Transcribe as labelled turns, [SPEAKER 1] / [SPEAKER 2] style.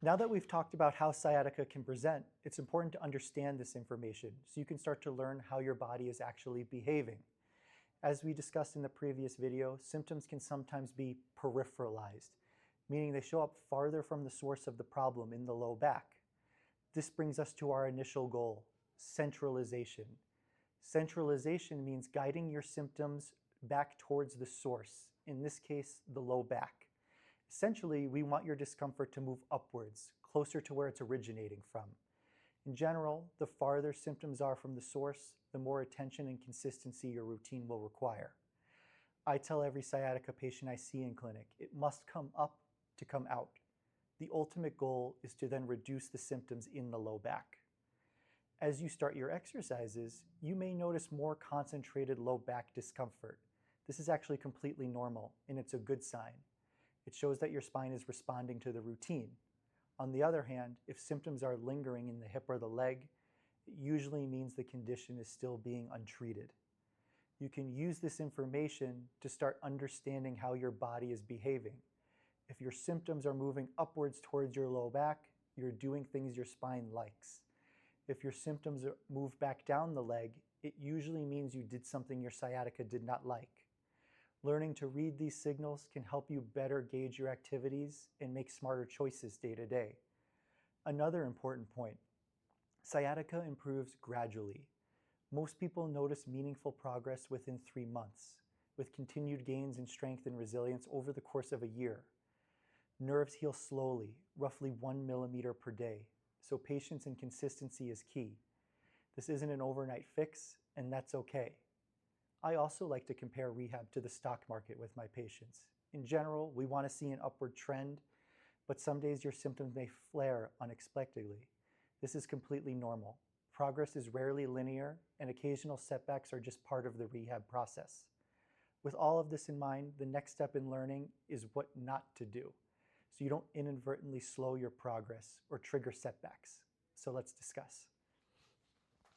[SPEAKER 1] Now that we've talked about how sciatica can present, it's important to understand this information so you can start to learn how your body is actually behaving. As we discussed in the previous video, symptoms can sometimes be peripheralized, meaning they show up farther from the source of the problem in the low back. This brings us to our initial goal, centralization. Centralization means guiding your symptoms back towards the source, in this case, the low back. Essentially, we want your discomfort to move upwards, closer to where it's originating from. In general, the farther symptoms are from the source, the more attention and consistency your routine will require. I tell every sciatica patient I see in clinic, it must come up to come out. The ultimate goal is to then reduce the symptoms in the low back. As you start your exercises, you may notice more concentrated low back discomfort. This is actually completely normal, and it's a good sign. It shows that your spine is responding to the routine. On the other hand, if symptoms are lingering in the hip or the leg, it usually means the condition is still being untreated. You can use this information to start understanding how your body is behaving. If your symptoms are moving upwards towards your low back, you're doing things your spine likes. If your symptoms move back down the leg, it usually means you did something your sciatica did not like. Learning to read these signals can help you better gauge your activities and make smarter choices day to day. Another important point, sciatica improves gradually. Most people notice meaningful progress within 3 months, with continued gains in strength and resilience over the course of a year. Nerves heal slowly, roughly 1 millimeter per day, so patience and consistency is key. This isn't an overnight fix, and that's okay. I also like to compare rehab to the stock market with my patients. In general, we want to see an upward trend, but some days your symptoms may flare unexpectedly. This is completely normal. Progress is rarely linear, and occasional setbacks are just part of the rehab process. With all of this in mind, the next step in learning is what not to do, so you don't inadvertently slow your progress or trigger setbacks. So let's discuss.